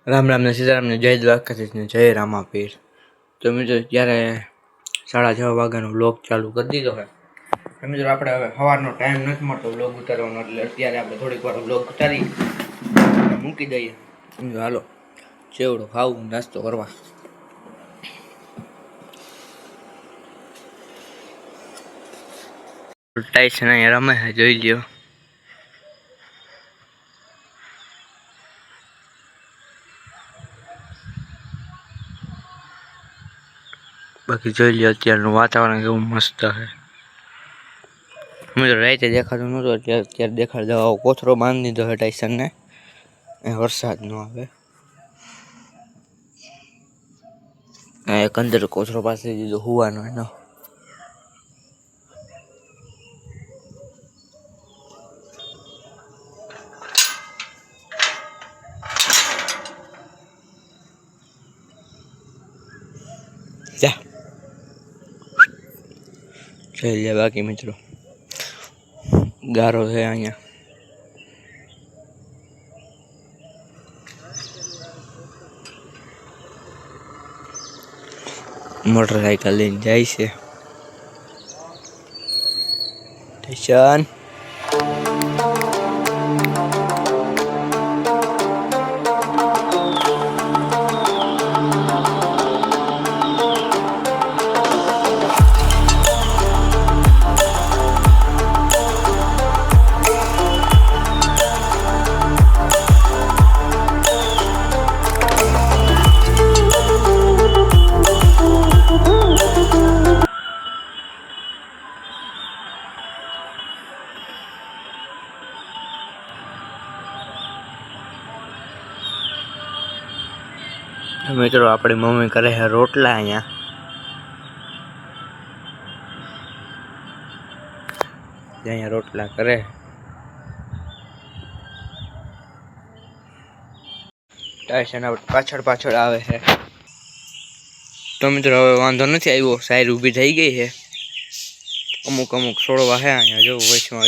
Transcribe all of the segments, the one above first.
રામ રામ ને સીતારામ ને જય દ્વારકાધીશ ને જય રામાપીર। તો મિત્રો ત્યારે 6:30 વાગ્યાનો વ્લોગ ચાલુ કરી દીધો છે। મિત્રો આપણે હવે સવારનો ટાઈમ નથી મળતો વ્લોગ ઉતારવાનો, એટલે અત્યારે આપણે થોડીક વાર વ્લોગ ઉતારી મૂકી દઈએ। સમજો હાલો ચેવડો ખાવું નાસ્તો કરવા। ટાઈસન અહીંયા રમે છે, જોઈ લ્યો। बाकी જોઈ લ્યો અત્યારનું વાતાવરણ કેવું મસ્ત છે। મિત્રો રાતે દેખાતું નહોતું, અત્યારે દેખાડ દવા કોથરો બાંધી દીધો છે ટાઈસનને, વરસાદ ન આવે। એક અંદર કોથરો પાસે દીધો હુવાનો એનો। જા જોઈ લે। બાકી મિત્રો ગારો છે અહીંયા, મોટરસાइकिल લઈને જાય છે ટાઈસન। મિત્રો આપણી મમ્મી કરે છે રોટલા અહીંયા, અહીંયા રોટલા કરે। ટાઈસન પાછળ પાછળ આવે છે। તો મિત્રો હવે વાંધો નથી આવ્યો, સાઈડ ઊભી થઈ ગઈ છે। અમુક છોડવા છે અહીંયા, જો વચમાં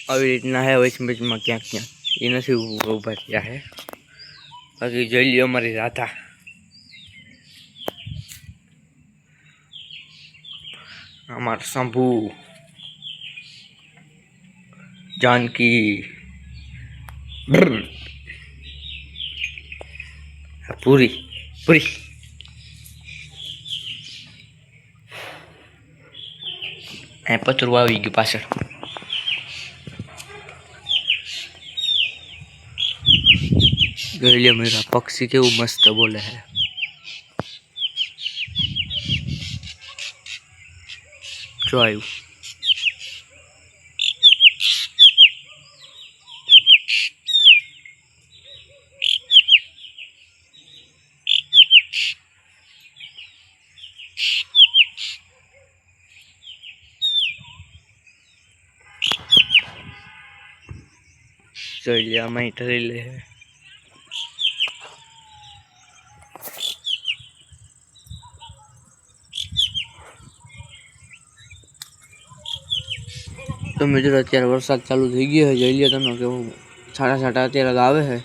આવી રીતના છે, વચમાં ક્યાંક એ નથી ઊભા થયા છે। બાકી જોઈ લ્યો અમારી રાધા, અમાર શંભુ, जानकी, पूरी पतरू આવી ગયું પાછળ। જોઈ લે મેરા પક્ષી કેવું મસ્ત બોલે છે। જો આવ્યું જોઈ લે અમે ઠરી લે। તો મિત્રો અત્યારે વરસાદ ચાલુ થઈ ગયો છે, જોઈ લો તમે કેવું છાંટા છાંટા અત્યારે આવે છે।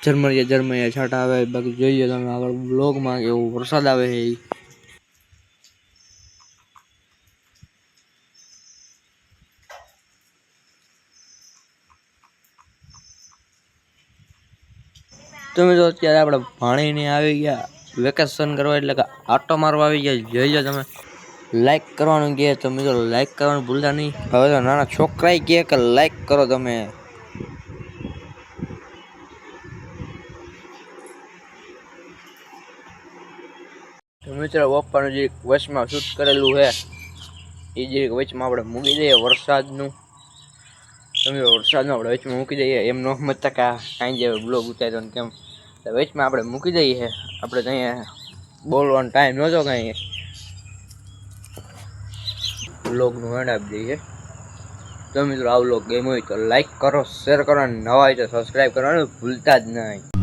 ઝરમરિયા છાંટા આવે। બાકી જોઈ લો તમે આગળ બ્લોગમાં કેવું વરસાદ આવે છે। તો મિત્રો અત્યારે આપણે ભાણીને આવી ગયા વેકેશન કરવા, એટલે કે આટો મારવા આવી ગયા। જોઈ લો તમે લાઈક કરવાનું કહે તો મિત્રો લાઈક કરવાનું ભૂલતા નહીં। હવે તો નાના છોકરાએ કહે કે લાઈક કરો તમે। તો મિત્રો પપ્પાનું જે વચમાં શૂટ કરેલું છે એ જે વચમાં આપણે મૂકી દઈએ વરસાદનું। તમે વરસાદનું આપણે વચમાં મૂકી દઈએ, એમ ન સમજતા કે કાંઈ જે બ્લોગ ઉતાર્યો ને કેમ, વચમાં આપણે મૂકી દઈએ છે। આપણે તો અહીંયા બોલવાનો ટાઈમ નહોતો કાંઈ, બ્લોગનું એન્ડ આપી દઈએ। તો મિત્રો આ બ્લોગ ગમ્યો હોય તો લાઈક કરો, શેર કરો, અને નવા હોય તો સબસ્ક્રાઈબ કરવાનું ભૂલતા જ નહીં।